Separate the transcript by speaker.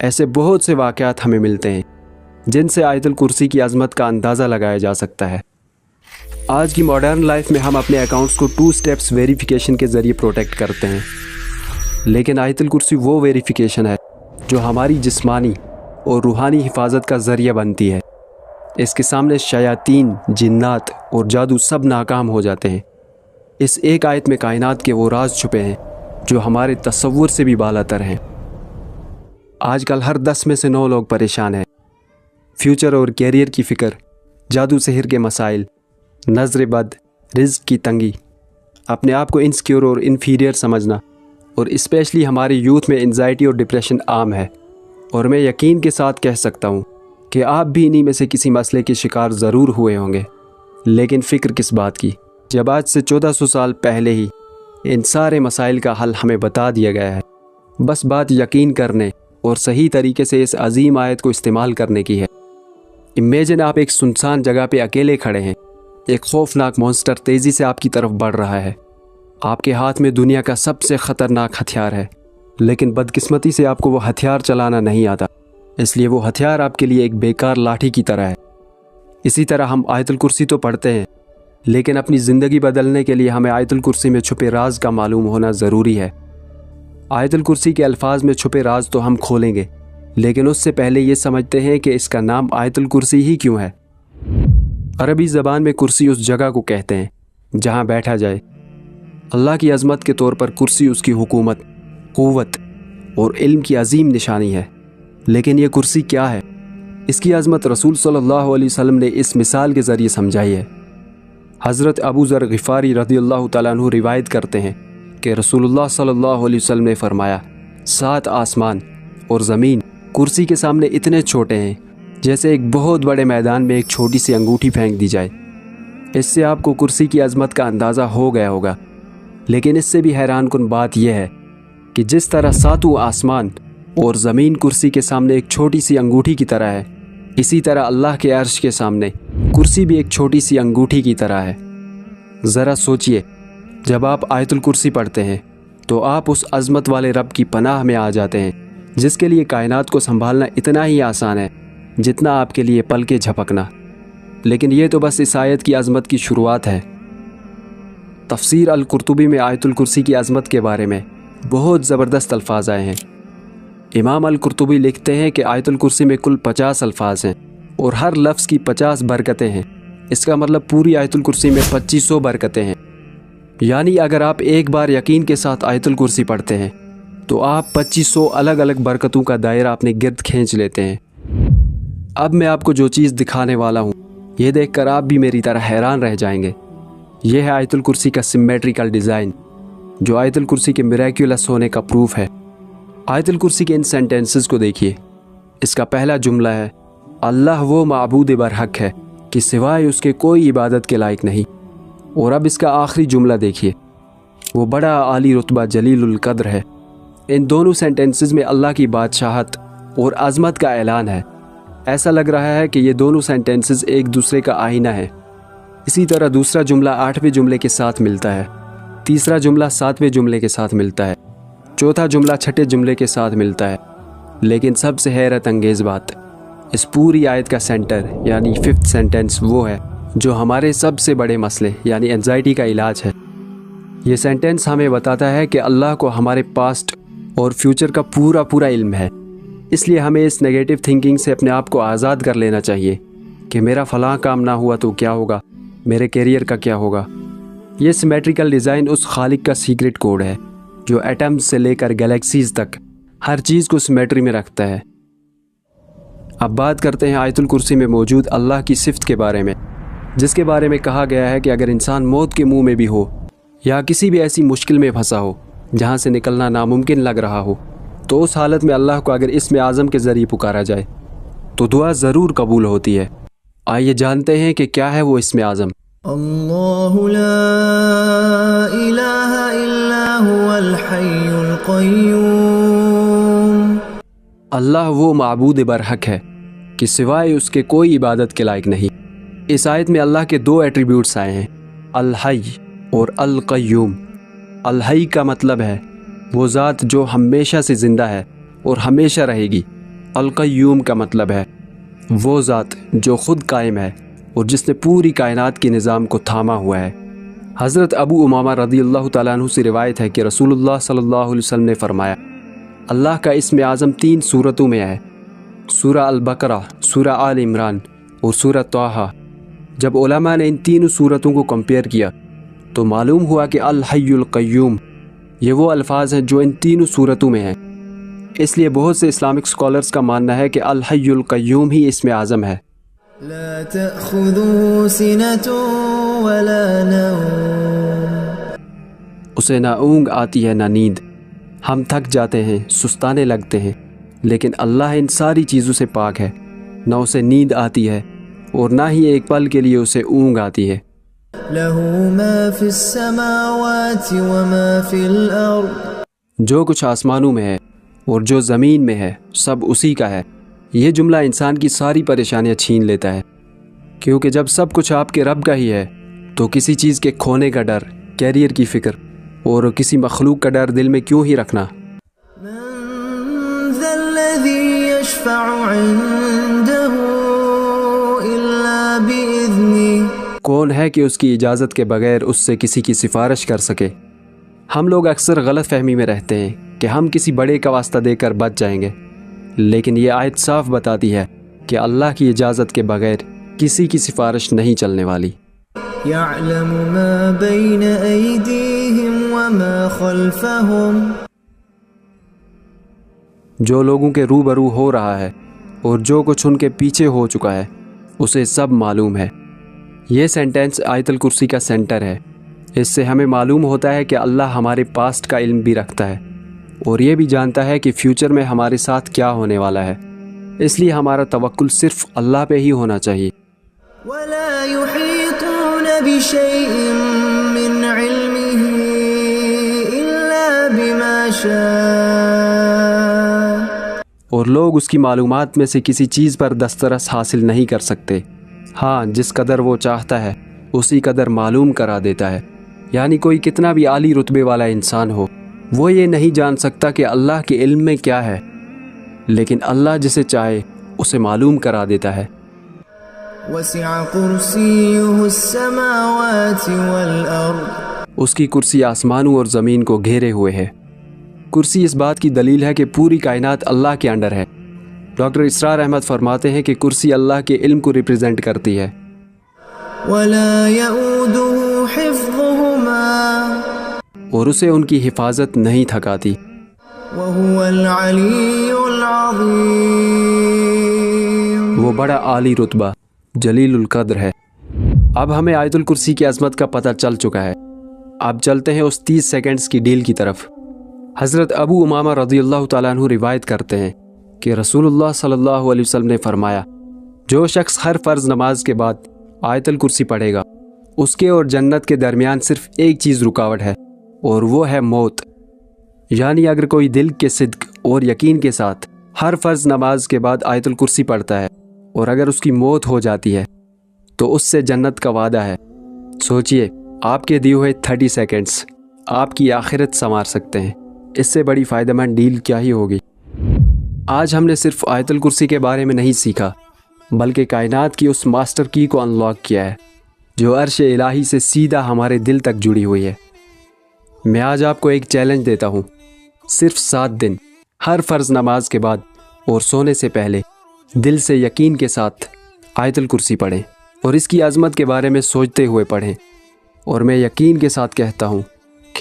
Speaker 1: ایسے بہت سے واقعات ہمیں ملتے ہیں جن سے آیت الکرسی کی عظمت کا اندازہ لگایا جا سکتا ہے۔ آج کی ماڈرن لائف میں ہم اپنے اکاؤنٹس کو 2 اسٹیپس ویریفیکیشن کے ذریعے پروٹیکٹ کرتے ہیں، لیکن آیت الکرسی وہ ویریفیکیشن ہے جو ہماری جسمانی اور روحانی حفاظت کا ذریعہ بنتی ہے۔ اس کے سامنے شیاطین، جنات اور جادو سب ناکام ہو جاتے ہیں۔ اس ایک آیت میں کائنات کے وہ راز چھپے ہیں جو ہمارے تصور سے بھی بالا تر ہیں۔ آج کل ہر 10 میں سے 9 لوگ پریشان ہیں۔ فیوچر اور کیریئر کی فکر، جادو سحر کے مسائل، نظر بد، رزق کی تنگی، اپنے آپ کو انسیکیور اور انفیریئر سمجھنا، اور اسپیشلی ہماری یوتھ میں انزائٹی اور ڈپریشن عام ہے۔ اور میں یقین کے ساتھ کہہ سکتا ہوں کہ آپ بھی انہی میں سے کسی مسئلے کے شکار ضرور ہوئے ہوں گے، لیکن فکر کس بات کی جب آج سے 1400 سال پہلے ہی ان سارے مسائل کا حل ہمیں بتا دیا گیا ہے۔ بس بات یقین کرنے اور صحیح طریقے سے اس عظیم آیت کو استعمال کرنے کی ہے۔ امیجن آپ ایک سنسان جگہ پہ اکیلے کھڑے ہیں، ایک خوفناک مونسٹر تیزی سے آپ کی طرف بڑھ رہا ہے، آپ کے ہاتھ میں دنیا کا سب سے خطرناک ہتھیار ہے، لیکن بدقسمتی سے آپ کو وہ ہتھیار چلانا نہیں آتا، اس لیے وہ ہتھیار آپ کے لیے ایک بیکار لاٹھی کی طرح ہے۔ اسی طرح ہم آیت الکرسی تو پڑھتے ہیں، لیکن اپنی زندگی بدلنے کے لیے ہمیں آیت الکرسی میں چھپے راز کا معلوم ہونا ضروری ہے۔ آیت الکرسی کے الفاظ میں چھپے راز تو ہم کھولیں گے، لیکن اس سے پہلے یہ سمجھتے ہیں کہ اس کا نام آیت الکرسی ہی کیوں ہے۔ عربی زبان میں کرسی اس جگہ کو کہتے ہیں جہاں بیٹھا جائے۔ اللہ کی عظمت کے طور پر کرسی اس کی حکومت، قوت اور علم کی عظیم نشانی ہے۔ لیکن یہ کرسی کیا ہے؟ اس کی عظمت رسول صلی اللہ علیہ وسلم نے اس مثال کے ذریعے سمجھائی ہے۔ حضرت ابو ذر غفاری رضی اللہ تعالیٰ عنہ روایت کرتے ہیں کہ رسول اللہ صلی اللہ علیہ وسلم نے فرمایا، 7 آسمان اور زمین کرسی کے سامنے اتنے چھوٹے ہیں جیسے ایک بہت بڑے میدان میں ایک چھوٹی سی انگوٹھی پھینک دی جائے۔ اس سے آپ کو کرسی کی عظمت کا اندازہ ہو گیا ہوگا، لیکن اس سے بھی حیران کن بات یہ ہے کہ جس طرح 7 آسمان اور زمین کرسی کے سامنے ایک چھوٹی سی انگوٹھی کی طرح ہے، اسی طرح اللہ کے عرش کے سامنے کرسی بھی ایک چھوٹی سی انگوٹھی کی طرح ہے۔ ذرا سوچئے، جب آپ آیت الکرسی پڑھتے ہیں تو آپ اس عظمت والے رب کی پناہ میں آ جاتے ہیں جس کے لیے کائنات کو سنبھالنا اتنا ہی آسان ہے جتنا آپ کے لیے پل کے جھپکنا۔ لیکن یہ تو بس اس آیت کی عظمت کی شروعات ہے۔ تفسیر القرطبی میں آیت الکرسی کی عظمت کے بارے میں بہت زبردست الفاظ آئے ہیں۔ امام القرطبی لکھتے ہیں کہ آیت الکرسی میں کل 50 الفاظ ہیں اور ہر لفظ کی 50 برکتیں ہیں۔ اس کا مطلب پوری آیت الکرسی میں 2500 برکتیں ہیں۔ یعنی اگر آپ ایک بار یقین کے ساتھ آیت الکرسی پڑھتے ہیں تو آپ 2500 الگ الگ برکتوں کا دائرہ اپنے گرد کھینچ لیتے ہیں۔ اب میں آپ کو جو چیز دکھانے والا ہوں، یہ دیکھ کر آپ بھی میری طرح حیران رہ جائیں گے۔ یہ ہے آیت الکرسی کا سمیٹریکل ڈیزائن، جو آیت الکرسی کے میریکولس ہونے کا پروف ہے۔ آیت الکرسی کے ان سینٹنسز کو دیکھیے۔ اس کا پہلا جملہ ہے، اللہ وہ معبود برحق ہے کہ سوائے اس کے کوئی عبادت کے لائق نہیں۔ اور اب اس کا آخری جملہ دیکھیے، وہ بڑا عالی رتبہ جلیل القدر ہے۔ ان دونوں سینٹنسز میں اللہ کی بادشاہت اور عظمت کا اعلان ہے۔ ایسا لگ رہا ہے کہ یہ دونوں سینٹنسز ایک دوسرے کا آئینہ ہے۔ اسی طرح دوسرا جملہ 8ویں جملے کے ساتھ ملتا ہے، تیسرا جملہ 7ویں جملے کے ساتھ ملتا ہے، چوتھا جملہ 6ٹھے جملے کے ساتھ ملتا ہے۔ لیکن سب سے حیرت انگیز بات، اس پوری آیت کا سینٹر یعنی 5th سینٹنس وہ ہے جو ہمارے سب سے بڑے مسئلے یعنی انزائٹی کا علاج ہے۔ یہ سینٹنس ہمیں بتاتا ہے کہ اللہ کو ہمارے پاسٹ اور فیوچر کا پورا علم ہے، اس لیے ہمیں اس نیگیٹو تھنکنگ سے اپنے آپ کو آزاد کر لینا چاہیے کہ میرا فلاں کام نہ ہوا تو کیا ہوگا، میرے کیریئر کا کیا ہوگا۔ یہ سیمیٹریکل ڈیزائن اس خالق کا سیکرٹ کوڈ ہے جو ایٹمز سے لے کر گلیکسیز تک ہر چیز کو سیمیٹری میں رکھتا ہے۔ اب بات کرتے ہیں آیت الکرسی میں موجود اللہ کی صفت کے بارے میں، جس کے بارے میں کہا گیا ہے کہ اگر انسان موت کے منہ میں بھی ہو یا کسی بھی ایسی مشکل میں پھنسا ہو جہاں سے نکلنا ناممکن لگ رہا ہو، تو اس حالت میں اللہ کو اگر اسم اعظم کے ذریعے پکارا جائے تو دعا ضرور قبول ہوتی ہے۔ آئیے جانتے ہیں کہ کیا ہے وہ اسم اعظم۔
Speaker 2: اللہ لا الہ الا هو الحی القیوم۔
Speaker 1: اللہ وہ معبود برحق ہے کہ سوائے اس کے کوئی عبادت کے لائق نہیں۔ اس آیت میں اللہ کے 2 ایٹریبیوٹس آئے ہیں، الحی اور القیوم۔ الحی کا مطلب ہے وہ ذات جو ہمیشہ سے زندہ ہے اور ہمیشہ رہے گی، القیوم کا مطلب ہے وہ ذات جو خود قائم ہے اور جس نے پوری کائنات کے نظام کو تھاما ہوا ہے۔ حضرت ابو امامہ رضی اللہ تعالیٰ عنہ سے روایت ہے کہ رسول اللہ صلی اللہ علیہ وسلم نے فرمایا، اللہ کا اسم اعظم 3 صورتوں میں ہے، سورہ البقرہ، سورہ آل عمران اور سورہ طٰہٰ۔ جب علماء نے ان تینوں صورتوں کو کمپیئر کیا تو معلوم ہوا کہ الحی القیوم یہ وہ الفاظ ہیں جو ان تینوں صورتوں میں ہیں۔ اس لیے بہت سے اسلامک اسکالرز کا ماننا ہے کہ الحی القیوم ہی اسم اعظم ہے۔
Speaker 2: لا تأخذه سنة ولا نوم،
Speaker 1: اسے نہ اونگ آتی ہے نہ نیند، ہم تھک جاتے ہیں، سستانے لگتے ہیں، لیکن اللہ ان ساری چیزوں سے پاک ہے، نہ اسے نیند آتی ہے اور نہ ہی ایک پل کے لیے اسے اونگ آتی ہے۔
Speaker 2: له ما في السماوات وما في الأرض،
Speaker 1: جو کچھ آسمانوں میں ہے اور جو زمین میں ہے سب اسی کا ہے۔ یہ جملہ انسان کی ساری پریشانیاں چھین لیتا ہے، کیونکہ جب سب کچھ آپ کے رب کا ہی ہے تو کسی چیز کے کھونے کا ڈر، کیریئر کی فکر اور کسی مخلوق کا ڈر دل میں کیوں ہی رکھنا۔
Speaker 2: من ذا الذي يشفع عنده إلا بإذنه،
Speaker 1: کون ہے کہ اس کی اجازت کے بغیر اس سے کسی کی سفارش کر سکے؟ ہم لوگ اکثر غلط فہمی میں رہتے ہیں کہ ہم کسی بڑے کا واسطہ دے کر بچ جائیں گے، لیکن یہ آیت صاف بتاتی ہے کہ اللہ کی اجازت کے بغیر کسی کی سفارش نہیں چلنے والی۔
Speaker 2: يعلم ما بين أيديهم وما خلفهم،
Speaker 1: جو لوگوں کے روبرو ہو رہا ہے اور جو کچھ ان کے پیچھے ہو چکا ہے اسے سب معلوم ہے۔ یہ سینٹینس آیت الکرسی کا سینٹر ہے۔ اس سے ہمیں معلوم ہوتا ہے کہ اللہ ہمارے پاسٹ کا علم بھی رکھتا ہے اور یہ بھی جانتا ہے کہ فیوچر میں ہمارے ساتھ کیا ہونے والا ہے، اس لیے ہمارا توکل صرف اللہ پہ ہی ہونا چاہیے۔
Speaker 2: ولا يحيطون بشيء من علمه إلا بما شاء،
Speaker 1: اور لوگ اس کی معلومات میں سے کسی چیز پر دسترس حاصل نہیں کر سکتے، ہاں جس قدر وہ چاہتا ہے اسی قدر معلوم کرا دیتا ہے۔ یعنی کوئی کتنا بھی عالی رتبے والا انسان ہو، وہ یہ نہیں جان سکتا کہ اللہ کے علم میں کیا ہے، لیکن اللہ جسے چاہے اسے معلوم کرا دیتا ہے۔
Speaker 2: وسع كرسيه السماوات والأرض،
Speaker 1: اس کی کرسی آسمانوں اور زمین کو گھیرے ہوئے ہے۔ کرسی اس بات کی دلیل ہے کہ پوری کائنات اللہ کے انڈر ہے۔ ڈاکٹر اسرار احمد فرماتے ہیں کہ کرسی اللہ کے علم کو ریپرزینٹ کرتی ہے۔
Speaker 2: ولا يؤوده حفظهما،
Speaker 1: اور اسے ان کی حفاظت نہیں تھکاتی۔
Speaker 2: وهو العلي العظيم،
Speaker 1: وہ بڑا عالی رتبہ جلیل القدر ہے۔ اب ہمیں آیت الکرسی کی عظمت کا پتہ چل چکا ہے۔ اب چلتے ہیں اس 30 سیکنڈز کی ڈیل کی طرف۔ حضرت ابو امامہ رضی اللہ تعالیٰ عنہ روایت کرتے ہیں کہ رسول اللہ صلی اللہ علیہ وسلم نے فرمایا، جو شخص ہر فرض نماز کے بعد آیت الکرسی پڑھے گا، اس کے اور جنت کے درمیان صرف ایک چیز رکاوٹ ہے اور وہ ہے موت۔ یعنی اگر کوئی دل کے صدق اور یقین کے ساتھ ہر فرض نماز کے بعد آیت الکرسی پڑھتا ہے اور اگر اس کی موت ہو جاتی ہے تو اس سے جنت کا وعدہ ہے۔ سوچئے، آپ کے دیے ہوئے 30 سیکنڈز آپ کی آخرت سنوار سکتے ہیں۔ اس سے بڑی فائدہ مند ڈیل کیا ہی ہوگی۔ آج ہم نے صرف آیت الکرسی کے بارے میں نہیں سیکھا، بلکہ کائنات کی اس ماسٹر کی کو انلاک کیا ہے جو عرش الہی سے سیدھا ہمارے دل تک جڑی ہوئی ہے۔ میں آج آپ کو ایک چیلنج دیتا ہوں، صرف 7 دن ہر فرض نماز کے بعد اور سونے سے پہلے دل سے یقین کے ساتھ آیت الکرسی پڑھیں اور اس کی عظمت کے بارے میں سوچتے ہوئے پڑھیں، اور میں یقین کے ساتھ کہتا ہوں